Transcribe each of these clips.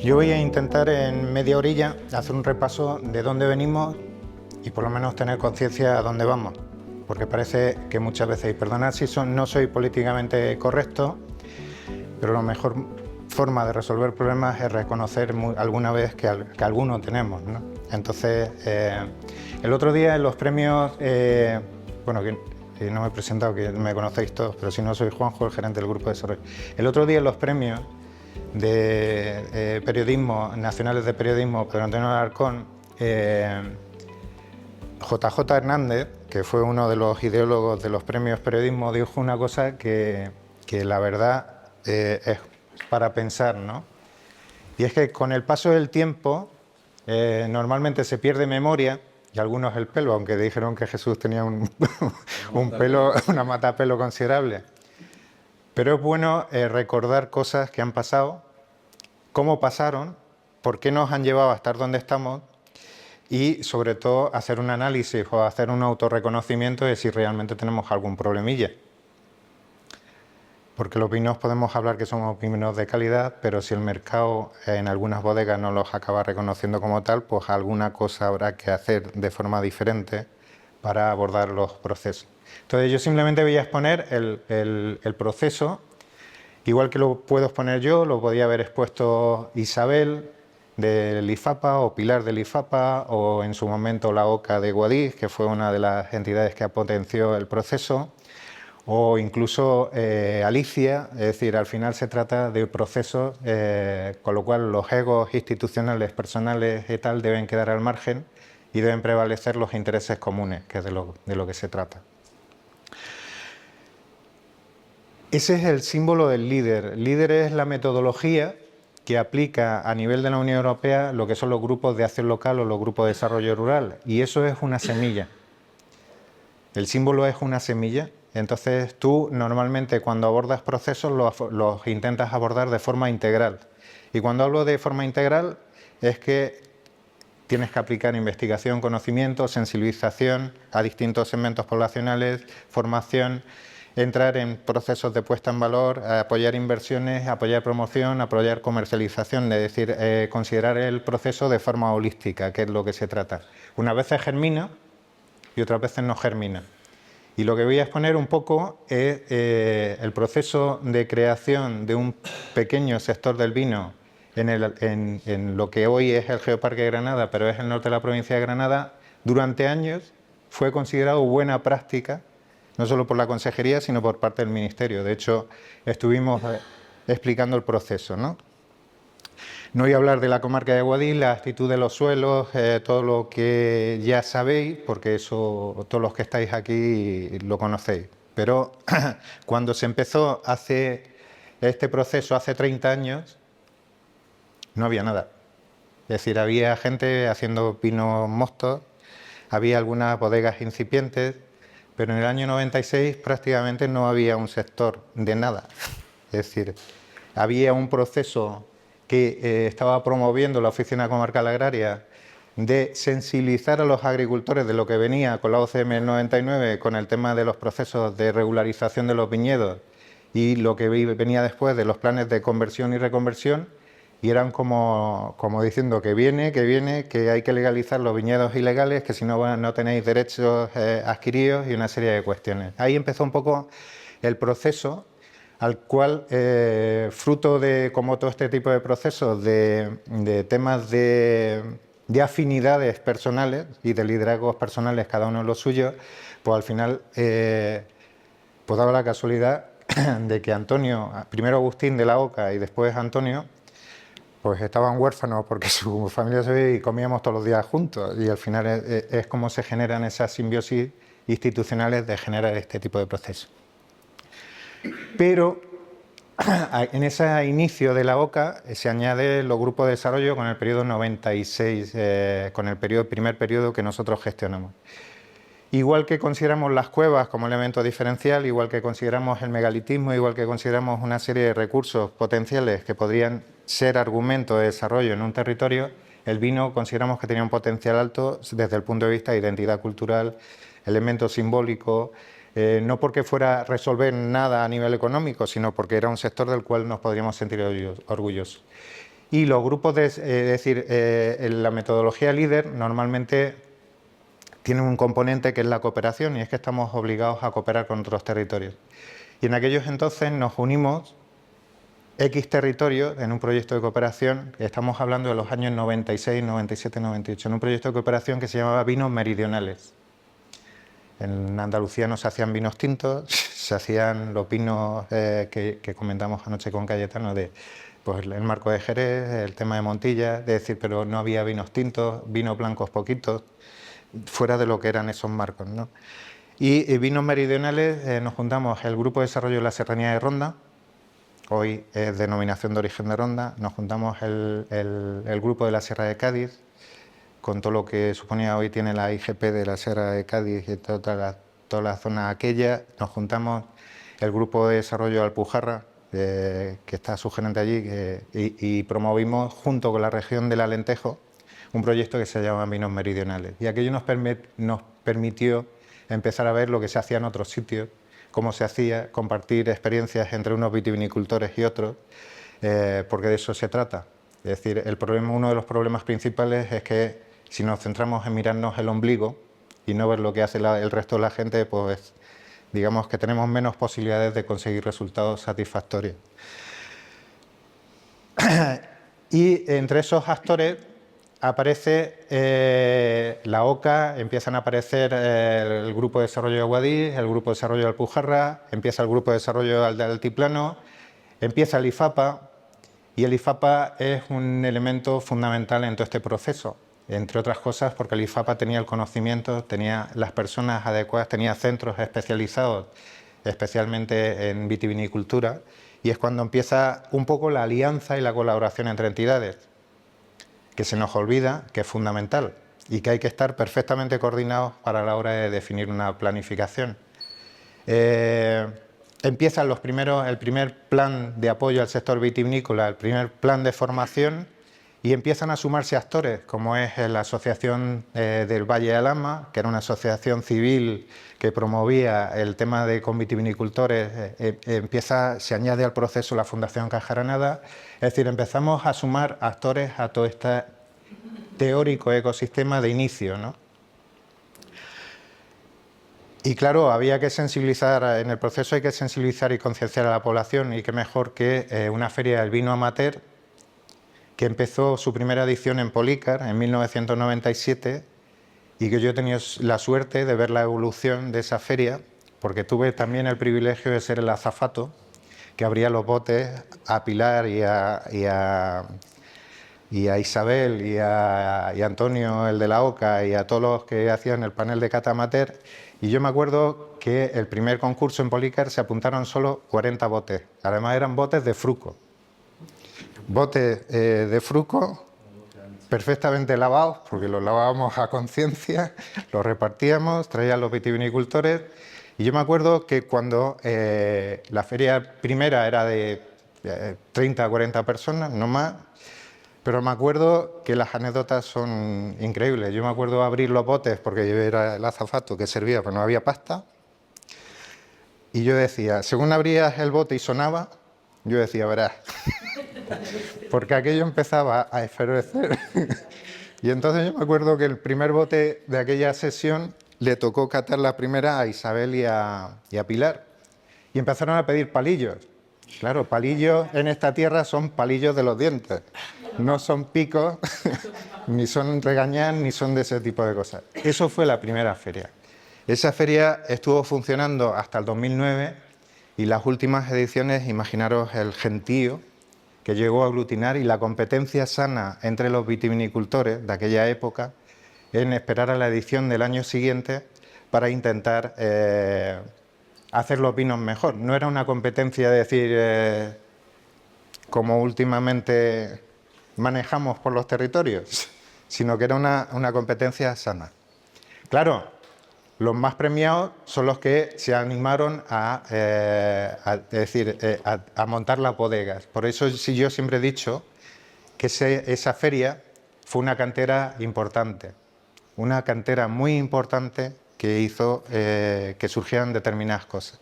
Yo voy a intentar en media orilla hacer un repaso de dónde venimos y por lo menos tener conciencia a dónde vamos, porque parece que muchas veces, y perdonad si no soy políticamente correcto, pero la mejor forma de resolver problemas es reconocer alguna vez que alguno tenemos, ¿no? Entonces, el otro día en los premios, bueno, que no me he presentado, que me conocéis todos, pero si no, soy Juanjo, el gerente del Grupo de Desarrollo. El otro día en los premios de periodismo, nacionales de periodismo, Pedro Antonio Alarcón, JJ Hernández, que fue uno de los ideólogos de los premios periodismo, dijo una cosa que la verdad es para pensar, ¿no? Y es que con el paso del tiempo normalmente se pierde memoria y algunos el pelo, aunque dijeron que Jesús tenía una matapelo considerable. Pero es bueno recordar cosas que han pasado, cómo pasaron, por qué nos han llevado a estar donde estamos y, sobre todo, hacer un análisis o hacer un autorreconocimiento de si realmente tenemos algún problemilla. Porque los vinos podemos hablar que somos vinos de calidad, pero si el mercado en algunas bodegas no los acaba reconociendo como tal, pues alguna cosa habrá que hacer de forma diferente para abordar los procesos. Entonces yo simplemente voy a exponer el proceso, igual que lo puedo exponer yo, lo podía haber expuesto Isabel del IFAPA o Pilar del IFAPA o en su momento la OCA de Guadix, que fue una de las entidades que potenció el proceso, o incluso Alicia. Es decir, al final se trata de procesos, con lo cual los egos institucionales, personales y tal deben quedar al margen y deben prevalecer los intereses comunes, que es de lo que se trata. Ese es el símbolo del líder. Líder es la metodología que aplica a nivel de la Unión Europea lo que son los grupos de acción local o los grupos de desarrollo rural, y eso es una semilla. El símbolo es una semilla. Entonces tú normalmente cuando abordas procesos los intentas abordar de forma integral. Y cuando hablo de forma integral es que tienes que aplicar investigación, conocimiento, sensibilización a distintos segmentos poblacionales, formación, entrar en procesos de puesta en valor, apoyar inversiones, apoyar promoción, apoyar comercialización, es decir, considerar el proceso de forma holística, que es lo que se trata. Unas veces germina y otras veces no germina. Y lo que voy a exponer un poco es el proceso de creación de un pequeño sector del vino en lo que hoy es el Geoparque de Granada, pero es el norte de la provincia de Granada. Durante años fue considerado buena práctica, no solo por la consejería, sino por parte del ministerio. De hecho, estuvimos explicando el proceso, ¿no? No voy a hablar de la comarca de Guadix, la actitud de los suelos, todo lo que ya sabéis, porque eso todos los que estáis aquí lo conocéis. Pero cuando se empezó este proceso hace 30 años, no había nada. Es decir, había gente haciendo vinos mostos, había algunas bodegas incipientes, pero en el año 96 prácticamente no había un sector de nada. Es decir, había un proceso que estaba promoviendo la Oficina Comarcal Agraria de sensibilizar a los agricultores de lo que venía con la OCM del 99, con el tema de los procesos de regularización de los viñedos y lo que venía después de los planes de conversión y reconversión, y eran como diciendo que viene, que hay que legalizar los viñedos ilegales, que si no, no tenéis derechos adquiridos y una serie de cuestiones. Ahí empezó un poco el proceso al cual, fruto de, como todo este tipo de procesos, de temas de afinidades personales y de liderazgos personales, cada uno lo suyo, pues al final, pues daba la casualidad de que Antonio, primero Agustín de la Oca y después Antonio, pues estaban huérfanos porque su familia se veía y comíamos todos los días juntos, y al final es como se generan esas simbiosis institucionales de generar este tipo de procesos. Pero en ese inicio de la OCA se añade los grupos de desarrollo con el periodo 96, con el primer periodo que nosotros gestionamos. Igual que consideramos las cuevas como elemento diferencial, igual que consideramos el megalitismo, igual que consideramos una serie de recursos potenciales que podrían ser argumento de desarrollo en un territorio, el vino consideramos que tenía un potencial alto desde el punto de vista de identidad cultural, elemento simbólico, no porque fuera a resolver nada a nivel económico, sino porque era un sector del cual nos podríamos sentir orgullosos. Y los grupos es decir, la metodología líder normalmente tiene un componente que es la cooperación, y es que estamos obligados a cooperar con otros territorios. Y en aquellos entonces nos unimos X territorios en un proyecto de cooperación, estamos hablando de los años 96, 97, 98, en un proyecto de cooperación que se llamaba Vinos Meridionales. En Andalucía no se hacían vinos tintos, se hacían los vinos que comentamos anoche con Cayetano, de pues, el marco de Jerez, el tema de Montilla, de decir, pero no había vinos tintos, vinos blancos poquitos, fuera de lo que eran esos marcos, ¿no? Y vinos meridionales nos juntamos el Grupo de Desarrollo de la Serranía de Ronda, hoy es denominación de origen de Ronda, nos juntamos el Grupo de la Sierra de Cádiz, con todo lo que suponía hoy tiene la IGP de la Sierra de Cádiz y toda la zona aquella, nos juntamos el Grupo de Desarrollo de Alpujarra, que está su gerente allí, y promovimos junto con la región del Alentejo un proyecto que se llama Vinos Meridionales. Y aquello nos permitió empezar a ver lo que se hacía en otros sitios, cómo se hacía, compartir experiencias entre unos vitivinicultores y otros, porque de eso se trata. Es decir, uno de los problemas principales es que si nos centramos en mirarnos el ombligo y no ver lo que hace el resto de la gente, pues digamos que tenemos menos posibilidades de conseguir resultados satisfactorios. Y entre esos actores aparece la OCA, empiezan a aparecer el Grupo de Desarrollo de Guadix, el Grupo de Desarrollo de Alpujarra, empieza el Grupo de Desarrollo de Altiplano, empieza el IFAPA, y el IFAPA es un elemento fundamental en todo este proceso, entre otras cosas porque el IFAPA tenía el conocimiento, tenía las personas adecuadas, tenía centros especializados, especialmente en vitivinicultura, y es cuando empieza un poco la alianza y la colaboración entre entidades, que se nos olvida que es fundamental y que hay que estar perfectamente coordinados para la hora de definir una planificación. Empiezan el primer plan de apoyo al sector vitivinícola, el primer plan de formación, y empiezan a sumarse actores, como es la Asociación del Valle de Alhama, que era una asociación civil que promovía el tema de con vitivinicultores, se añade al proceso la Fundación Cajaranada, es decir, empezamos a sumar actores a todo este teórico ecosistema de inicio, ¿no? Y claro, había que sensibilizar, en el proceso hay que sensibilizar y concienciar a la población, y qué mejor que una feria del vino amateur, que empezó su primera edición en Polícar en 1997, y que yo he tenido la suerte de ver la evolución de esa feria, porque tuve también el privilegio de ser el azafato que abría los botes a Pilar y a Isabel y a Antonio, el de la OCA, y a todos los que hacían el panel de cata amateur. Y yo me acuerdo que el primer concurso en Polícar se apuntaron solo 40 botes, además eran botes de Fruco. Botes de Fruco perfectamente lavados, porque los lavábamos a conciencia, los repartíamos, traían los vitivinicultores. Y yo me acuerdo que cuando la feria primera era de 30 a 40 personas, no más, pero me acuerdo que las anécdotas son increíbles. Yo me acuerdo abrir los botes, porque yo era el azafato que servía, pero no había pasta. Y yo decía, según abrías el bote y sonaba, yo decía, verás, porque aquello empezaba a efervecer. Y entonces yo me acuerdo que el primer bote de aquella sesión le tocó catar la primera a Isabel y a Pilar. Y empezaron a pedir palillos. Claro, palillos en esta tierra son palillos de los dientes. No son picos, ni son regañar, ni son de ese tipo de cosas. Eso fue la primera feria. Esa feria estuvo funcionando hasta el 2009, y las últimas ediciones, imaginaros el gentío que llegó a aglutinar y la competencia sana entre los vitivinicultores de aquella época en esperar a la edición del año siguiente para intentar hacer los vinos mejor. No era una competencia de decir, como últimamente manejamos por los territorios, sino que era una competencia sana. Claro, los más premiados son los que se animaron a montar las bodegas. Por eso sí, yo siempre he dicho que esa feria fue una cantera importante, una cantera muy importante que hizo que surgieran determinadas cosas.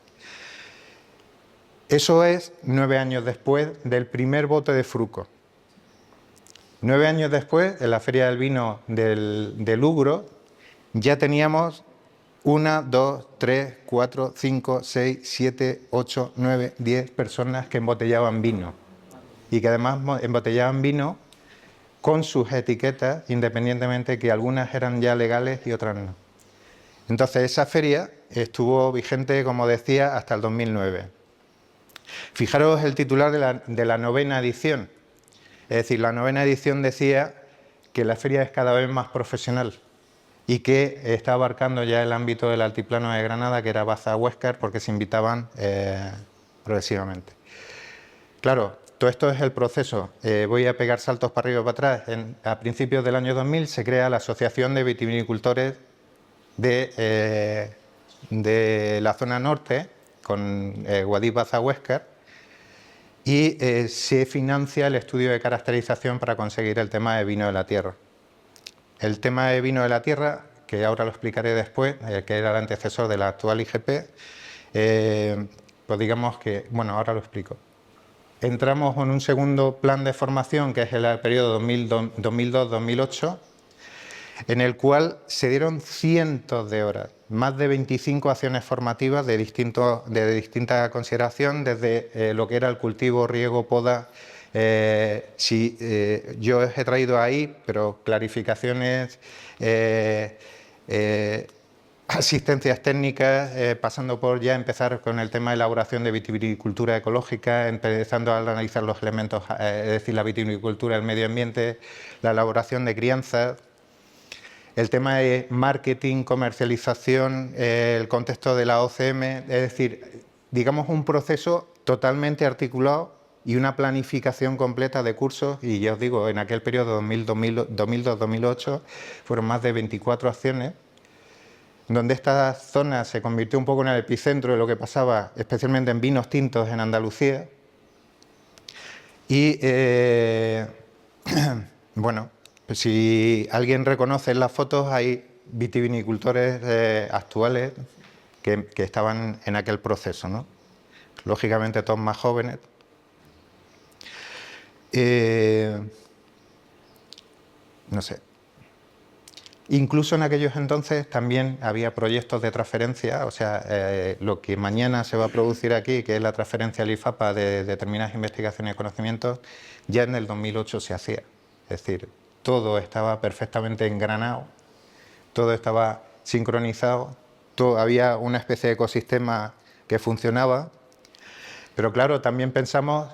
Eso es 9 años después del primer bote de Fruco. 9 años después, en la Feria del Vino del Lugro, ya teníamos 1, 2, 3, 4, 5, 6, 7, 8, 9, 10 personas que embotellaban vino. Y que además embotellaban vino con sus etiquetas, independientemente que algunas eran ya legales y otras no. Entonces esa feria estuvo vigente, como decía, hasta el 2009. Fijaros el titular de la 9ª edición. Es decir, la 9ª edición decía que la feria es cada vez más profesional y que está abarcando ya el ámbito del altiplano de Granada, que era Baza-Huéscar, porque se invitaban progresivamente. Claro, todo esto es el proceso. Voy a pegar saltos para arriba y para atrás. A principios del año 2000 se crea la Asociación de Vitivinicultores de la zona norte, con Guadix Baza-Huéscar, y se financia el estudio de caracterización para conseguir el tema de vino de la tierra. El tema de vino de la tierra, que ahora lo explicaré después, que era el antecesor de la actual IGP, pues digamos que, bueno, ahora lo explico. Entramos en un segundo plan de formación, que es el periodo 2002-2008, en el cual se dieron cientos de horas, más de 25 acciones formativas de distinta consideración, desde lo que era el cultivo, riego, poda. Yo os he traído ahí, pero clarificaciones, asistencias técnicas, pasando por ya empezar con el tema de elaboración de vitivinicultura ecológica, empezando a analizar los elementos, es decir, la vitivinicultura, el medio ambiente, la elaboración de crianzas, el tema de marketing, comercialización, el contexto de la OCM, es decir, digamos un proceso totalmente articulado y una planificación completa de cursos, y ya os digo, en aquel periodo 2002-2008 fueron más de 24 acciones, donde esta zona se convirtió un poco en el epicentro de lo que pasaba, especialmente en vinos tintos en Andalucía. Y bueno, pues si alguien reconoce en las fotos, hay vitivinicultores actuales que estaban en aquel proceso, ¿no? Lógicamente todos más jóvenes. No sé. Incluso en aquellos entonces también había proyectos de transferencia, o sea, lo que mañana se va a producir aquí, que es la transferencia al IFAPA de determinadas investigaciones y conocimientos, ya en el 2008 se hacía. Es decir, todo estaba perfectamente engranado, todo estaba sincronizado, había una especie de ecosistema que funcionaba, pero claro, también pensamos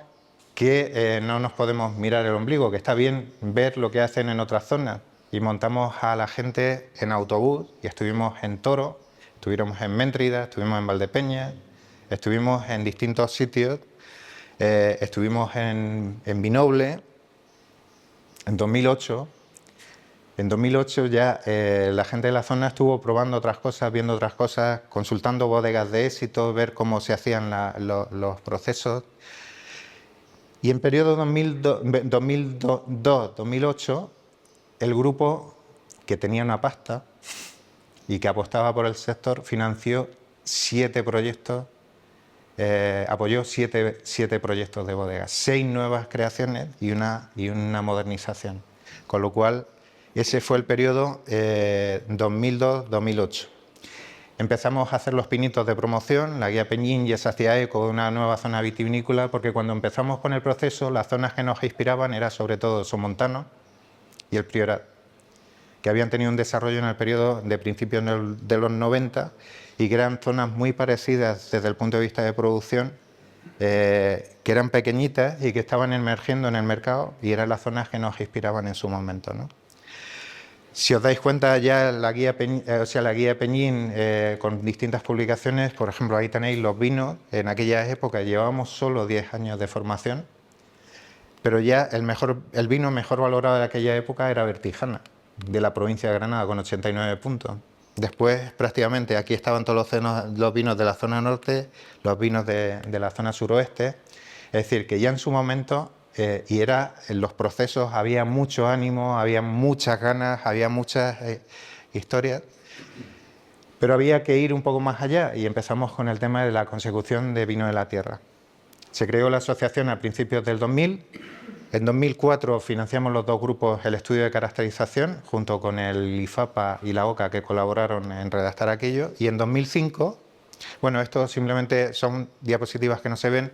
que no nos podemos mirar el ombligo, que está bien ver lo que hacen en otras zonas, y montamos a la gente en autobús y estuvimos en Toro, estuvimos en Méntrida, estuvimos en Valdepeñas, estuvimos en distintos sitios, estuvimos en Vinoble en 2008. En 2008 ya la gente de la zona estuvo probando otras cosas, viendo otras cosas, consultando bodegas de éxito, ver cómo se hacían los procesos. Y en periodo 2002-2008, el grupo, que tenía una pasta y que apostaba por el sector, financió 7 proyectos, apoyó 7 proyectos de bodegas, 6 nuevas creaciones y una modernización. Con lo cual, ese fue el periodo 2002-2008. Empezamos a hacer los pinitos de promoción, la guía Peñín ya se hacía eco de una nueva zona vitivinícola, porque cuando empezamos con el proceso, las zonas que nos inspiraban eran sobre todo Somontano y el Priorat, que habían tenido un desarrollo en el periodo de principios de los 90 y que eran zonas muy parecidas desde el punto de vista de producción, que eran pequeñitas y que estaban emergiendo en el mercado, y eran las zonas que nos inspiraban en su momento, ¿no? Si os dais cuenta, ya la guía Peñín, con distintas publicaciones, por ejemplo, ahí tenéis los vinos. En aquella época llevábamos solo 10 años de formación, pero ya el vino mejor valorado de aquella época era Bertijana, de la provincia de Granada, con 89 puntos. Después, prácticamente, aquí estaban todos los vinos de la zona norte, los vinos de la zona suroeste. Es decir, que ya en su momento, en los procesos había mucho ánimo, había muchas ganas, había muchas historias, pero había que ir un poco más allá, y empezamos con el tema de la consecución de vino de la tierra. Se creó la asociación a principios del 2000, En 2004 financiamos los dos grupos el estudio de caracterización, junto con el IFAPA y la OCA, que colaboraron en redactar aquello. Y en 2005, bueno, esto simplemente son diapositivas que no se ven,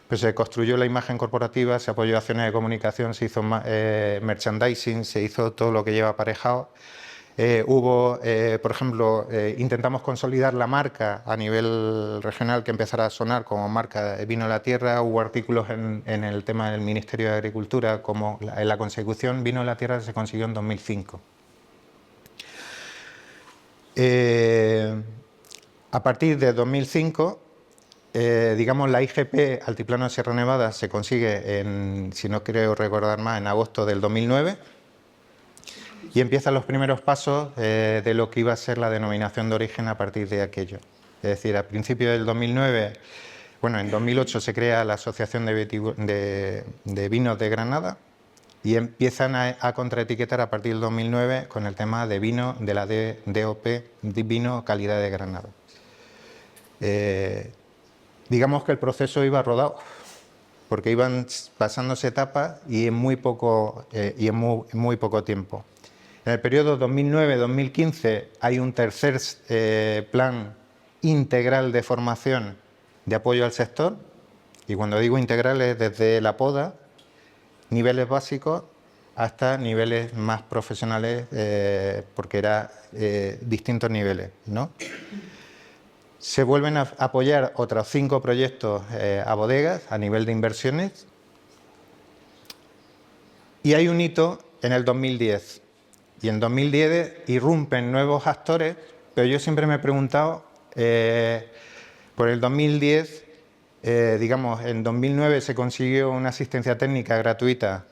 pues se construyó la imagen corporativa, se apoyó acciones de comunicación, se hizo merchandising, se hizo todo lo que lleva aparejado. Por ejemplo, intentamos consolidar la marca a nivel regional, que empezara a sonar como marca de Vino la Tierra. Hubo artículos en el tema del Ministerio de Agricultura, como en la consecución Vino la Tierra se consiguió en 2005. A partir de 2005, digamos, la IGP Altiplano de Sierra Nevada se consigue, si no creo recordar más, en agosto del 2009. Y empiezan los primeros pasos de lo que iba a ser la denominación de origen a partir de aquello. Es decir, a principios del 2009, bueno, en 2008 se crea la Asociación de Vinos de Granada y empiezan a contraetiquetar a partir del 2009 con el tema de vino de la DOP, Vino Calidad de Granada. Digamos que el proceso iba rodado, porque iban pasándose etapas y en muy poco tiempo. En el periodo 2009-2015 hay un tercer plan integral de formación de apoyo al sector, y cuando digo integral es desde la poda, niveles básicos, hasta niveles más profesionales, porque era distintos niveles, ¿no? Se vuelven a apoyar otros 5 proyectos a bodegas a nivel de inversiones, y hay un hito en el 2010. Y en 2010 irrumpen nuevos actores, pero yo siempre me he preguntado, por el 2010, digamos, en 2009 se consiguió una asistencia técnica gratuita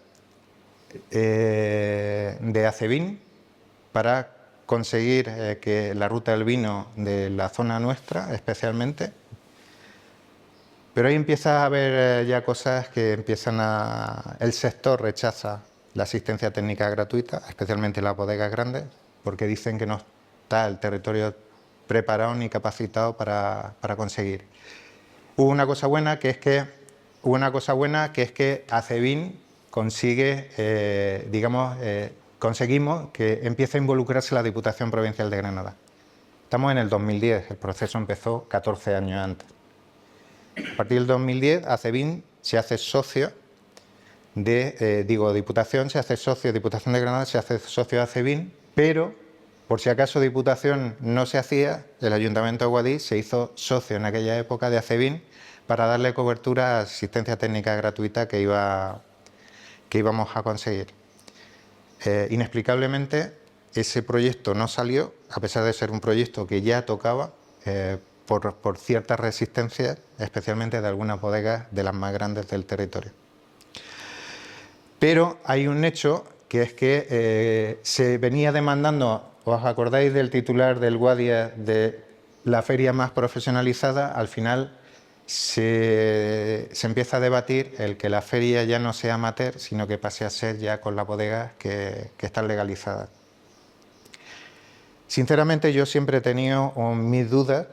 de Acevin para conseguir que la ruta del vino de la zona nuestra, especialmente. Pero ahí empieza a haber ya cosas que el sector rechaza la asistencia técnica gratuita, especialmente en las bodegas grandes, porque dicen que no está el territorio preparado ni capacitado para conseguir. Hubo una cosa buena que es que Acevin consigue, conseguimos que empiece a involucrarse la Diputación Provincial de Granada. Estamos en el 2010, el proceso empezó 14 años antes. A partir del 2010, Acevin se hace socio Diputación se hace socio, Diputación de Granada se hace socio de Acevin, pero por si acaso Diputación no se hacía, el Ayuntamiento de Guadix se hizo socio en aquella época de Acevin para darle cobertura a asistencia técnica gratuita que íbamos a conseguir. Inexplicablemente, ese proyecto no salió, a pesar de ser un proyecto que ya tocaba, por ciertas resistencias, especialmente de algunas bodegas de las más grandes del territorio. Pero hay un hecho, que es que se venía demandando, ¿os acordáis del titular del Guadia de la feria más profesionalizada? Al final se empieza a debatir el que la feria ya no sea amateur, sino que pase a ser ya con las bodegas que están legalizadas. Sinceramente, yo siempre he tenido mis dudas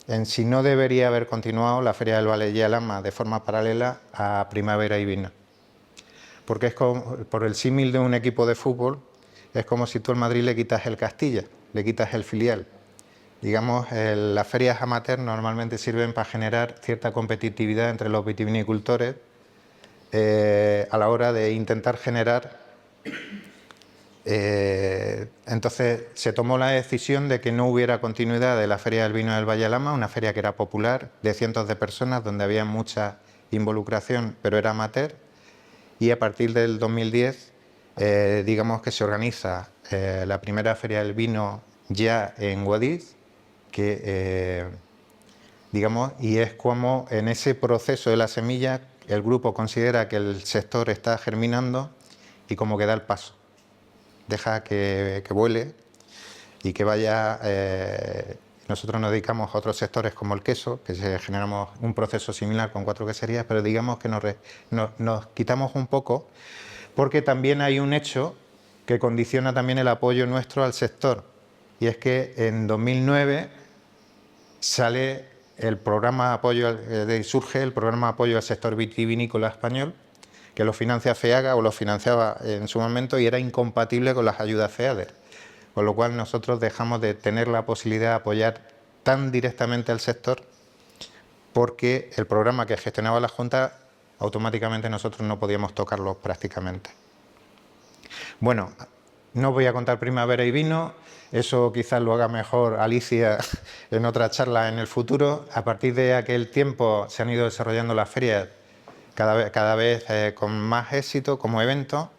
en si no debería haber continuado la Feria del Valle y Alhama de forma paralela a Primavera y Vino. Porque es como, por el símil de un equipo de fútbol, es como si tú al Madrid le quitas el Castilla, le quitas el filial. Digamos, las ferias amateur normalmente sirven para generar cierta competitividad entre los vitivinicultores a la hora de intentar generar. Entonces se tomó la decisión de que no hubiera continuidad de la Feria del Vino del Valle Alhama, una feria que era popular, de cientos de personas, donde había mucha involucración, pero era amateur. Y a partir del 2010, digamos que se organiza la primera Feria del Vino ya en Guadix, y es como en ese proceso de la semilla el grupo considera que el sector está germinando y como que da el paso. Deja que vuele y que vaya. Nosotros nos dedicamos a otros sectores como el queso, que generamos un proceso similar con 4 queserías, pero digamos que nos quitamos un poco, porque también hay un hecho que condiciona también el apoyo nuestro al sector, y es que en 2009 sale el programa de apoyo, surge el programa de apoyo al sector vitivinícola español, que lo financia FEAGA o lo financiaba en su momento y era incompatible con las ayudas FEADER. Con lo cual nosotros dejamos de tener la posibilidad de apoyar tan directamente al sector porque el programa que gestionaba la Junta automáticamente nosotros no podíamos tocarlo prácticamente. Bueno, no voy a contar Primavera y Vino, eso quizás lo haga mejor Alicia en otra charla en el futuro. A partir de aquel tiempo se han ido desarrollando las ferias cada vez con más éxito como evento,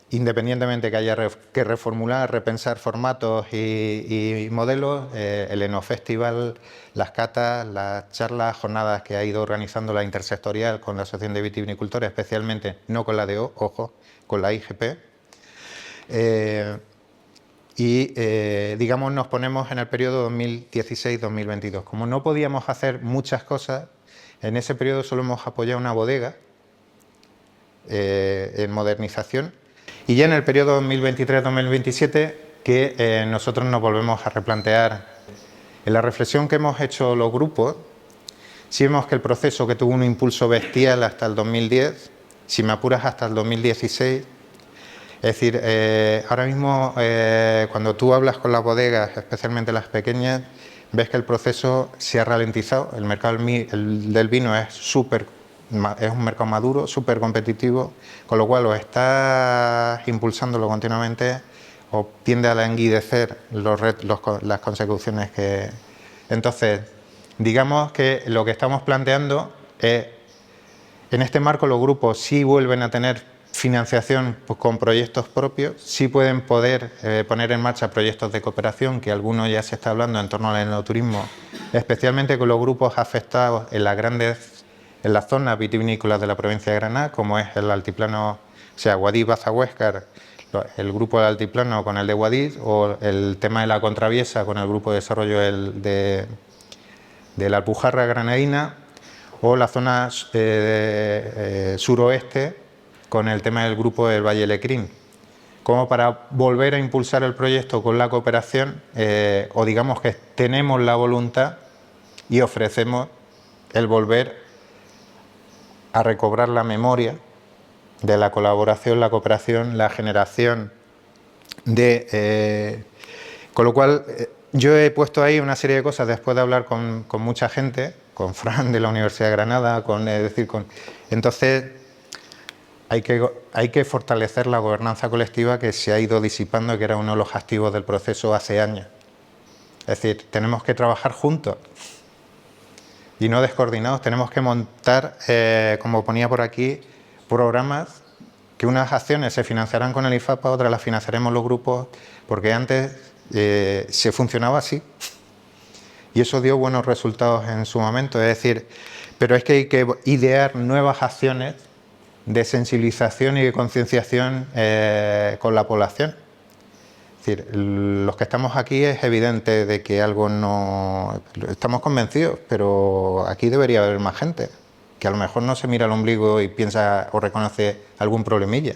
independientemente que haya que reformular, repensar formatos y modelos, el Enofestival, las catas, las charlas, jornadas que ha ido organizando la intersectorial con la Asociación de Vitivinicultores, especialmente, no con la DO, ojo, con la IGP. Digamos, nos ponemos en el periodo 2016-2022. Como no podíamos hacer muchas cosas, en ese periodo solo hemos apoyado una bodega en modernización y ya en el periodo 2023-2027 que nosotros nos volvemos a replantear. En la reflexión que hemos hecho los grupos, sí vemos que el proceso que tuvo un impulso bestial hasta el 2010, si me apuras hasta el 2016, es decir, ahora mismo cuando tú hablas con las bodegas, especialmente las pequeñas, ves que el proceso se ha ralentizado. El mercado del vino es un mercado maduro, súper competitivo, con lo cual o estás impulsándolo continuamente o tiende a languidecer las consecuciones que... Entonces, digamos que lo que estamos planteando es, en este marco los grupos sí vuelven a tener financiación pues, con proyectos propios, sí pueden poner en marcha proyectos de cooperación, que algunos ya se está hablando en torno al enoturismo, especialmente con los grupos afectados en las zonas vitivinícolas de la provincia de Granada, como es el altiplano, o sea, Guadix-Baza-Huéscar, el grupo del altiplano con el de Guadix, o el tema de la Contraviesa con el grupo de desarrollo de la Alpujarra granadina, o la zona suroeste con el tema del grupo del Valle Lecrín, como para volver a impulsar el proyecto con la cooperación, o digamos que tenemos la voluntad y ofrecemos el volver a recobrar la memoria de la colaboración, la cooperación, la generación de... con lo cual, yo he puesto ahí una serie de cosas después de hablar con mucha gente, con Fran de la Universidad de Granada, entonces hay que fortalecer la gobernanza colectiva que se ha ido disipando, que era uno de los activos del proceso hace años. Es decir, tenemos que trabajar juntos y no descoordinados. Tenemos que montar, como ponía por aquí, programas que unas acciones se financiarán con el IFAPA, otras las financiaremos los grupos, porque antes se funcionaba así y eso dio buenos resultados en su momento. Es decir, pero es que hay que idear nuevas acciones de sensibilización y de concienciación con la población. Es decir, los que estamos aquí es evidente de que algo no... Estamos convencidos, pero aquí debería haber más gente, que a lo mejor no se mira al ombligo y piensa o reconoce algún problemilla.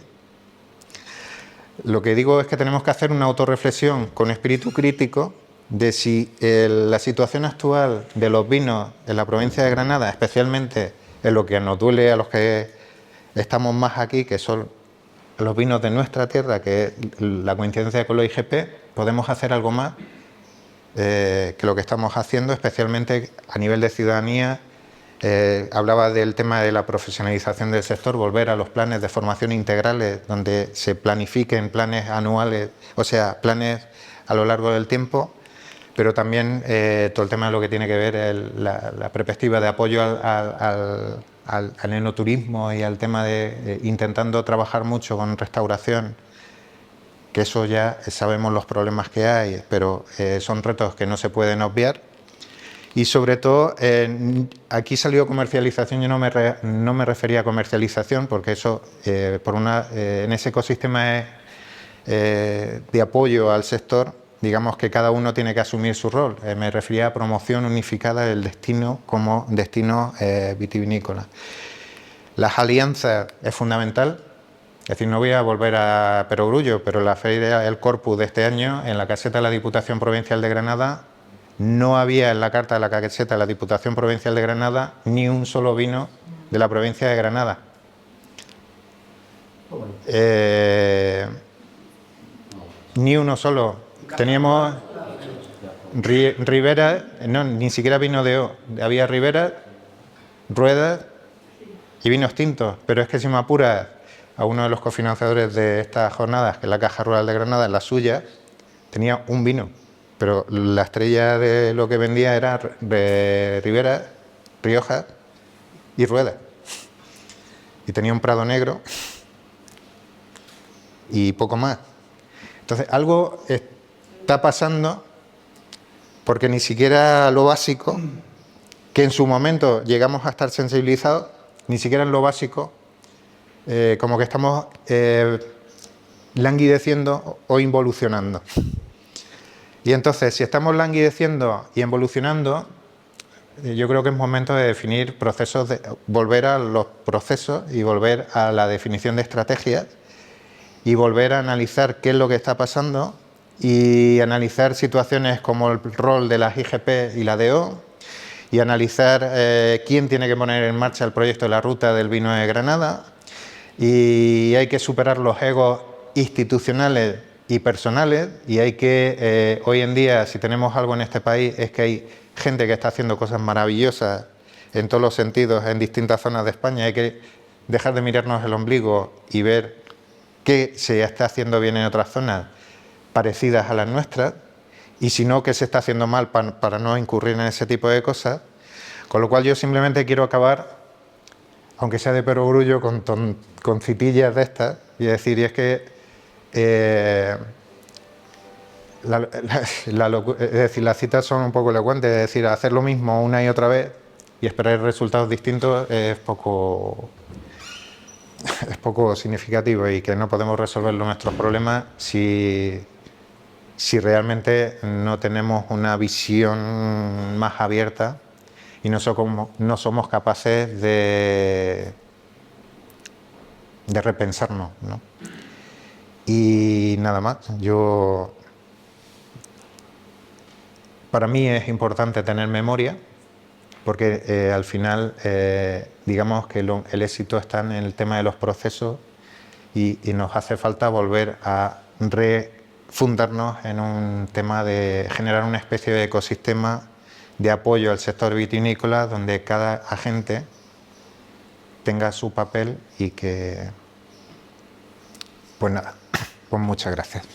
Lo que digo es que tenemos que hacer una autorreflexión con espíritu crítico de si la situación actual de los vinos en la provincia de Granada, especialmente en lo que nos duele a los que estamos más aquí, que son los vinos de nuestra tierra, que es la coincidencia con los IGP, podemos hacer algo más que lo que estamos haciendo, especialmente a nivel de ciudadanía. Hablaba del tema de la profesionalización del sector, volver a los planes de formación integrales, donde se planifiquen planes anuales, o sea, planes a lo largo del tiempo, pero también todo el tema de lo que tiene que ver la perspectiva de apoyo al enoturismo y al tema de intentando trabajar mucho con restauración, que eso ya sabemos los problemas que hay, pero son retos que no se pueden obviar. Y sobre todo, aquí salió comercialización, yo no me refería a comercialización, porque eso, en ese ecosistema de apoyo al sector, digamos que cada uno tiene que asumir su rol. Me refería a promoción unificada del destino como destino vitivinícola. Las alianzas es fundamental. Es decir, no voy a volver a Perogrullo, pero la feria, el Corpus de este año, en la caseta de la Diputación Provincial de Granada, no había en la carta de la caseta de la Diputación Provincial de Granada ni un solo vino de la provincia de Granada. Ni uno solo. Teníamos Ribera, no, ni siquiera vino de O. Había Ribera, Ruedas y vinos tintos. Pero es que si me apuras a uno de los cofinanciadores de estas jornadas, que es la Caja Rural de Granada, la suya, tenía un vino. Pero la estrella de lo que vendía era de Ribera, Rioja y Ruedas. Y tenía un Prado Negro y poco más. Entonces, algo está pasando porque ni siquiera lo básico, que en su momento llegamos a estar sensibilizados, ni siquiera en lo básico, como que estamos languideciendo o involucionando. Y entonces, si estamos languideciendo y involucionando, yo creo que es momento de definir procesos, volver a los procesos y volver a la definición de estrategias y volver a analizar qué es lo que está pasando y analizar situaciones como el rol de las IGP y la DO y analizar quién tiene que poner en marcha el proyecto de la ruta del vino de Granada, y hay que superar los egos institucionales y personales, y hay que, hoy en día, si tenemos algo en este país, es que hay gente que está haciendo cosas maravillosas en todos los sentidos en distintas zonas de España. Hay que dejar de mirarnos el ombligo y ver qué se está haciendo bien en otras zonas parecidas a las nuestras, y si no, qué se está haciendo mal para no incurrir en ese tipo de cosas. Con lo cual yo simplemente quiero acabar, aunque sea de perogrullo, con citillas de estas, y decir, y es que es decir, las citas son un poco elocuentes, es decir, hacer lo mismo una y otra vez y esperar resultados distintos es poco significativo, y que no podemos resolver nuestros problemas si realmente no tenemos una visión más abierta y no somos capaces de repensarnos, ¿no? Y nada más. Para mí es importante tener memoria, porque al final digamos que el éxito está en el tema de los procesos, y nos hace falta volver a refundarnos en un tema de generar una especie de ecosistema de apoyo al sector vitivinícola, donde cada agente tenga su papel, y que, pues nada, pues muchas gracias.